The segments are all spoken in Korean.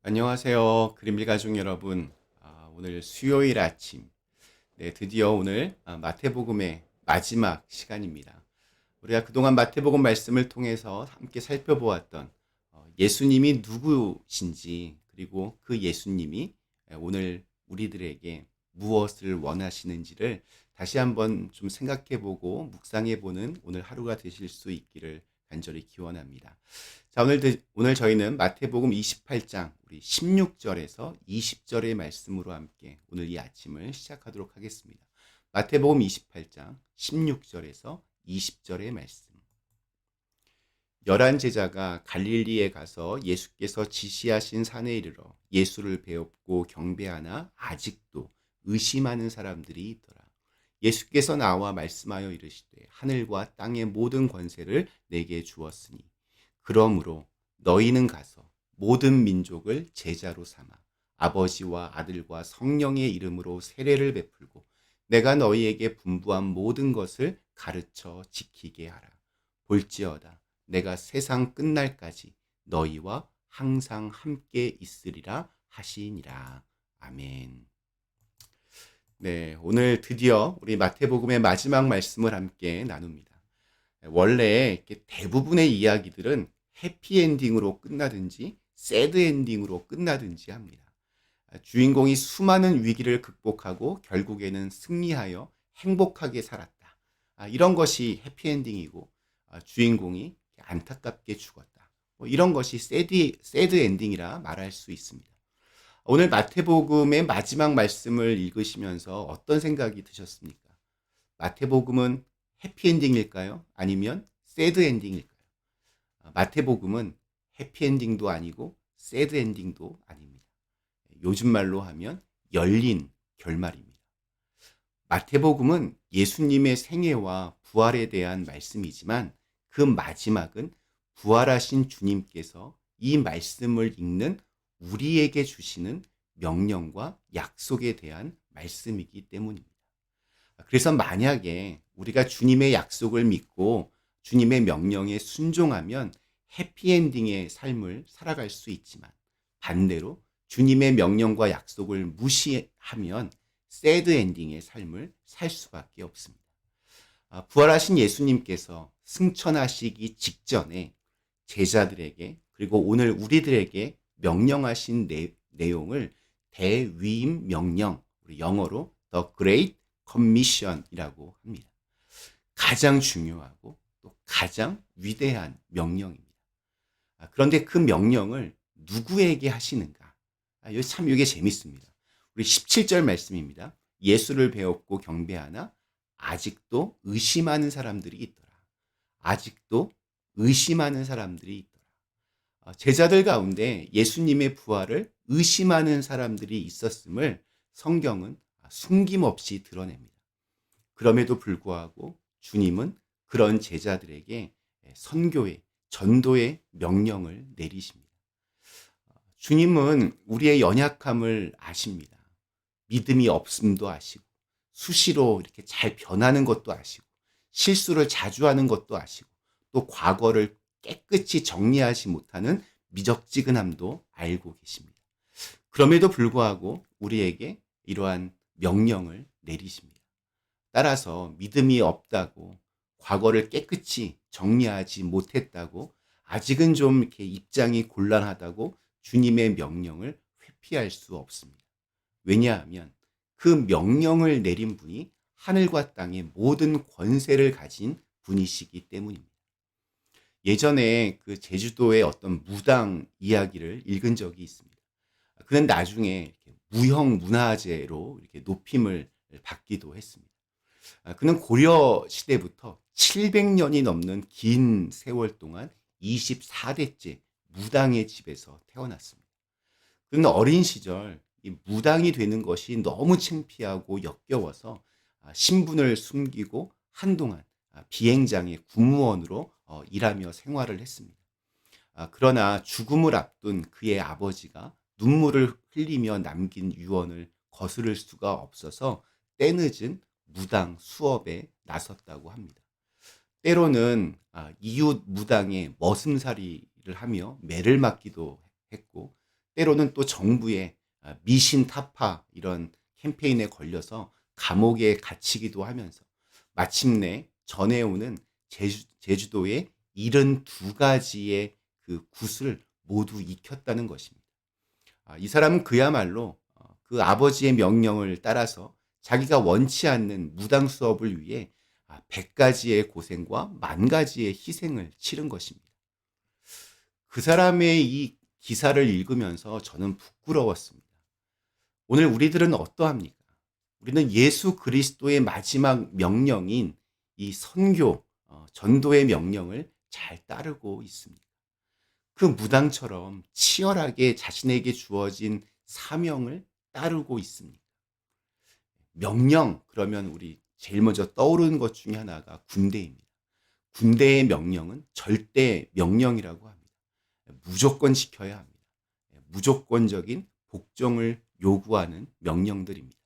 안녕하세요. 그림빌 가족 여러분. 오늘 수요일 아침. 네, 드디어 오늘 마태복음의 마지막 시간입니다. 우리가 그동안 마태복음 말씀을 통해서 함께 살펴보았던 예수님이 누구신지, 그리고 그 예수님이 오늘 우리들에게 무엇을 원하시는지를 다시 한번 좀 생각해보고 묵상해보는 오늘 하루가 되실 수 있기를 간절히 기원합니다. 자, 오늘 저희는 마태복음 28장 우리 16절에서 20절의 말씀으로 함께 오늘 이 아침을 시작하도록 하겠습니다. 마태복음 28장 16절에서 20절의 말씀. 열한 제자가 갈릴리에 가서 예수께서 지시하신 산에 이르러 예수를 배웁고 경배하나 아직도 의심하는 사람들이 있더라. 예수께서 나와 말씀하여 이르시되 하늘과 땅의 모든 권세를 내게 주었으니 그러므로 너희는 가서 모든 민족을 제자로 삼아 아버지와 아들과 성령의 이름으로 세례를 베풀고 내가 너희에게 분부한 모든 것을 가르쳐 지키게 하라. 볼지어다 내가 세상 끝날까지 너희와 항상 함께 있으리라 하시니라. 아멘. 네, 오늘 드디어 우리 마태복음의 마지막 말씀을 함께 나눕니다. 원래 이렇게 대부분의 이야기들은 해피엔딩으로 끝나든지 새드엔딩으로 끝나든지 합니다. 주인공이 수많은 위기를 극복하고 결국에는 승리하여 행복하게 살았다. 이런 것이 해피엔딩이고 주인공이 안타깝게 죽었다. 이런 것이 새드엔딩이라 말할 수 있습니다. 오늘 마태복음의 마지막 말씀을 읽으시면서 어떤 생각이 드셨습니까? 마태복음은 해피엔딩일까요? 아니면 새드엔딩일까요? 마태복음은 해피엔딩도 아니고 새드엔딩도 아닙니다. 요즘 말로 하면 열린 결말입니다. 마태복음은 예수님의 생애와 부활에 대한 말씀이지만 그 마지막은 부활하신 주님께서 이 말씀을 읽는 우리에게 주시는 명령과 약속에 대한 말씀이기 때문입니다. 그래서 만약에 우리가 주님의 약속을 믿고 주님의 명령에 순종하면 해피엔딩의 삶을 살아갈 수 있지만 반대로 주님의 명령과 약속을 무시하면 새드엔딩의 삶을 살 수밖에 없습니다. 부활하신 예수님께서 승천하시기 직전에 제자들에게 그리고 오늘 우리들에게 명령하신 내용을 대위임 명령, 우리 영어로 The Great Commission이라고 합니다. 가장 중요하고 또 가장 위대한 명령입니다. 그런데 그 명령을 누구에게 하시는가? 참 이게 재밌습니다. 우리 17절 말씀입니다. 예수를 배웠고 경배하나 아직도 의심하는 사람들이 있더라. 아직도 의심하는 사람들이 있더라. 제자들 가운데 예수님의 부활을 의심하는 사람들이 있었음을 성경은 숨김없이 드러냅니다. 그럼에도 불구하고 주님은 그런 제자들에게 선교의, 전도의 명령을 내리십니다. 주님은 우리의 연약함을 아십니다. 믿음이 없음도 아시고, 수시로 이렇게 잘 변하는 것도 아시고, 실수를 자주 하는 것도 아시고, 또 과거를 깨끗이 정리하지 못하는 미적지근함도 알고 계십니다. 그럼에도 불구하고 우리에게 이러한 명령을 내리십니다. 따라서 믿음이 없다고, 과거를 깨끗이 정리하지 못했다고, 아직은 좀 이렇게 입장이 곤란하다고 주님의 명령을 회피할 수 없습니다. 왜냐하면 그 명령을 내린 분이 하늘과 땅의 모든 권세를 가진 분이시기 때문입니다. 예전에 그 제주도의 어떤 무당 이야기를 읽은 적이 있습니다. 그는 나중에 이렇게 무형문화재로 이렇게 높임을 받기도 했습니다. 그는 고려 시대부터 700년이 넘는 긴 세월 동안 24대째 무당의 집에서 태어났습니다. 그는 어린 시절 이 무당이 되는 것이 너무 창피하고 역겨워서 신분을 숨기고 한동안 비행장의 군무원으로 일하며 생활을 했습니다. 그러나 죽음을 앞둔 그의 아버지가 눈물을 흘리며 남긴 유언을 거스를 수가 없어서 때늦은 무당 수업에 나섰다고 합니다. 때로는 이웃 무당의 머슴살이를 하며 매를 맞기도 했고 때로는 또 정부의 미신 타파 이런 캠페인에 걸려서 감옥에 갇히기도 하면서 마침내 전해오는 제주도의 72가지의 그 굿을 모두 익혔다는 것입니다. 이 사람은 그야말로 그 아버지의 명령을 따라서 자기가 원치 않는 무당 수업을 위해 100가지의 고생과 10,000가지의 희생을 치른 것입니다. 그 사람의 이 기사를 읽으면서 저는 부끄러웠습니다. 오늘 우리들은 어떠합니까? 우리는 예수 그리스도의 마지막 명령인 이 선교, 전도의 명령을 잘 따르고 있습니다. 그 무당처럼 치열하게 자신에게 주어진 사명을 따르고 있습니다. 명령, 그러면 우리 제일 먼저 떠오르는 것 중에 하나가 군대입니다. 군대의 명령은 절대 명령이라고 합니다. 무조건 지켜야 합니다. 무조건적인 복종을 요구하는 명령들입니다.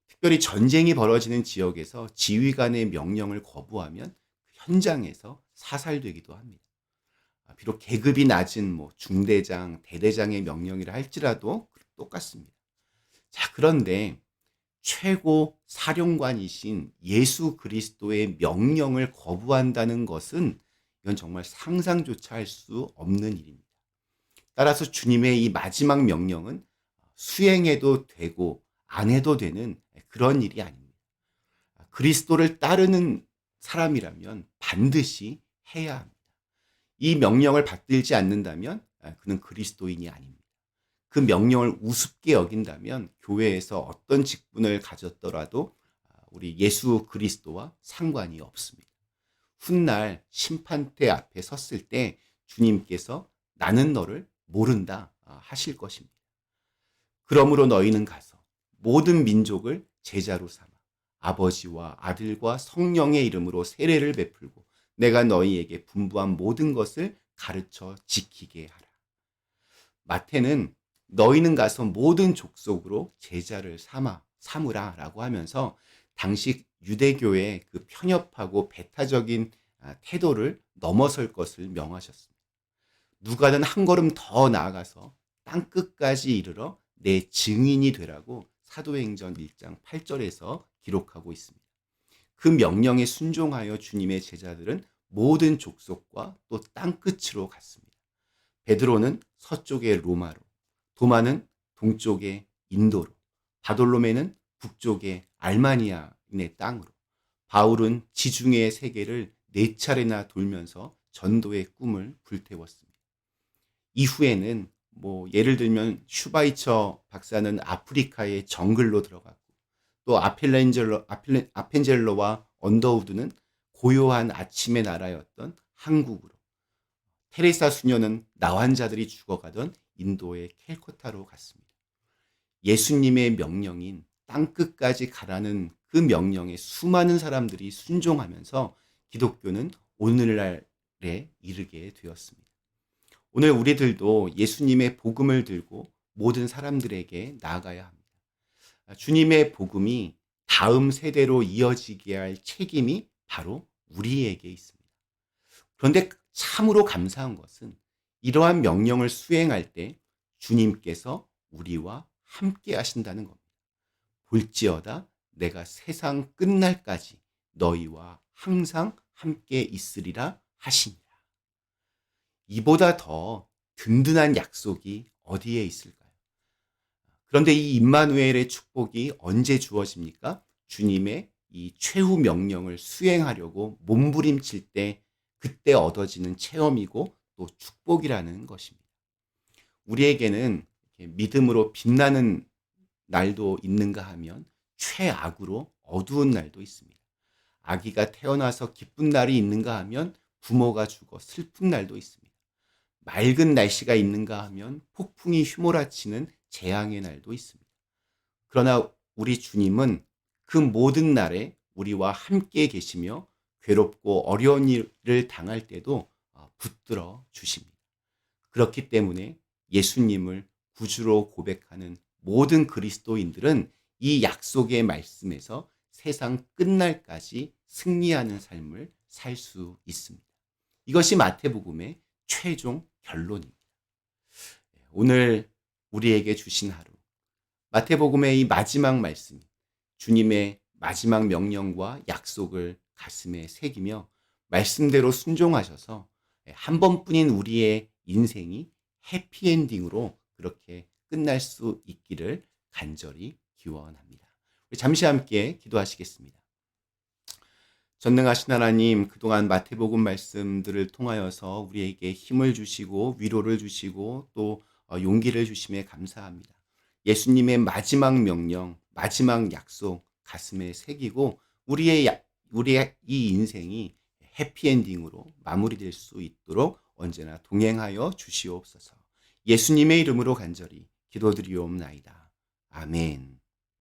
특별히 전쟁이 벌어지는 지역에서 지휘관의 명령을 거부하면 현장에서 사살되기도 합니다. 비록 계급이 낮은 중대장, 대대장의 명령이라 할지라도 똑같습니다. 자, 그런데 최고 사령관이신 예수 그리스도의 명령을 거부한다는 것은 이건 정말 상상조차 할 수 없는 일입니다. 따라서 주님의 이 마지막 명령은 수행해도 되고 안 해도 되는 그런 일이 아닙니다. 그리스도를 따르는 사람이라면 반드시 해야 합니다. 이 명령을 받들지 않는다면 그는 그리스도인이 아닙니다. 그 명령을 우습게 여긴다면 교회에서 어떤 직분을 가졌더라도 우리 예수 그리스도와 상관이 없습니다. 훗날 심판대 앞에 섰을 때 주님께서 나는 너를 모른다 하실 것입니다. 그러므로 너희는 가서 모든 민족을 제자로 삼아 아버지와 아들과 성령의 이름으로 세례를 베풀고 내가 너희에게 분부한 모든 것을 가르쳐 지키게 하라. 마태는 너희는 가서 모든 족속으로 제자를 삼으라 라고 하면서 당시 유대교의 그 편협하고 배타적인 태도를 넘어설 것을 명하셨습니다. 누가는 한 걸음 더 나아가서 땅끝까지 이르러 내 증인이 되라고 사도행전 1장 8절에서 기록하고 있습니다. 그 명령에 순종하여 주님의 제자들은 모든 족속과 또 땅끝으로 갔습니다. 베드로는 서쪽의 로마로, 도마는 동쪽의 인도로, 바돌로메는 북쪽의 알마니아인의 땅으로, 바울은 지중해의 세계를 4차례나 돌면서 전도의 꿈을 불태웠습니다. 이후에는 예를 들면 슈바이처 박사는 아프리카의 정글로 들어갔고, 또 아펜젤로와 언더우드는 고요한 아침의 나라였던 한국으로, 테레사 수녀는 나환자들이 죽어가던 인도의 캘커타로 갔습니다. 예수님의 명령인 땅끝까지 가라는 그 명령에 수많은 사람들이 순종하면서 기독교는 오늘날에 이르게 되었습니다. 오늘 우리들도 예수님의 복음을 들고 모든 사람들에게 나아가야 합니다. 주님의 복음이 다음 세대로 이어지게 할 책임이 바로 우리에게 있습니다. 그런데 참으로 감사한 것은 이러한 명령을 수행할 때 주님께서 우리와 함께 하신다는 겁니다. 볼지어다 내가 세상 끝날까지 너희와 항상 함께 있으리라 하시니라. 이보다 더 든든한 약속이 어디에 있을까요? 그런데 이 임마누엘의 축복이 언제 주어집니까? 주님의 이 최후 명령을 수행하려고 몸부림칠 때 그때 얻어지는 체험이고 또 축복이라는 것입니다. 우리에게는 믿음으로 빛나는 날도 있는가 하면 최악으로 어두운 날도 있습니다. 아기가 태어나서 기쁜 날이 있는가 하면 부모가 죽어 슬픈 날도 있습니다. 맑은 날씨가 있는가 하면 폭풍이 휘몰아치는 재앙의 날도 있습니다. 그러나 우리 주님은 그 모든 날에 우리와 함께 계시며 괴롭고 어려운 일을 당할 때도 붙들어 주십니다. 그렇기 때문에 예수님을 구주로 고백하는 모든 그리스도인들은 이 약속의 말씀에서 세상 끝날까지 승리하는 삶을 살 수 있습니다. 이것이 마태복음의 최종 결론입니다. 오늘 우리에게 주신 하루, 마태복음의 이 마지막 말씀, 주님의 마지막 명령과 약속을 가슴에 새기며 말씀대로 순종하셔서 한 번뿐인 우리의 인생이 해피엔딩으로 그렇게 끝날 수 있기를 간절히 기원합니다. 우리 잠시 함께 기도하시겠습니다. 전능하신 하나님, 그동안 마태복음 말씀들을 통하여서 우리에게 힘을 주시고 위로를 주시고 또 용기를 주심에 감사합니다. 예수님의 마지막 명령, 마지막 약속 가슴에 새기고 우리의 이 인생이 해피엔딩으로 마무리될 수 있도록 언제나 동행하여 주시옵소서. 예수님의 이름으로 간절히 기도드리옵나이다. 아멘.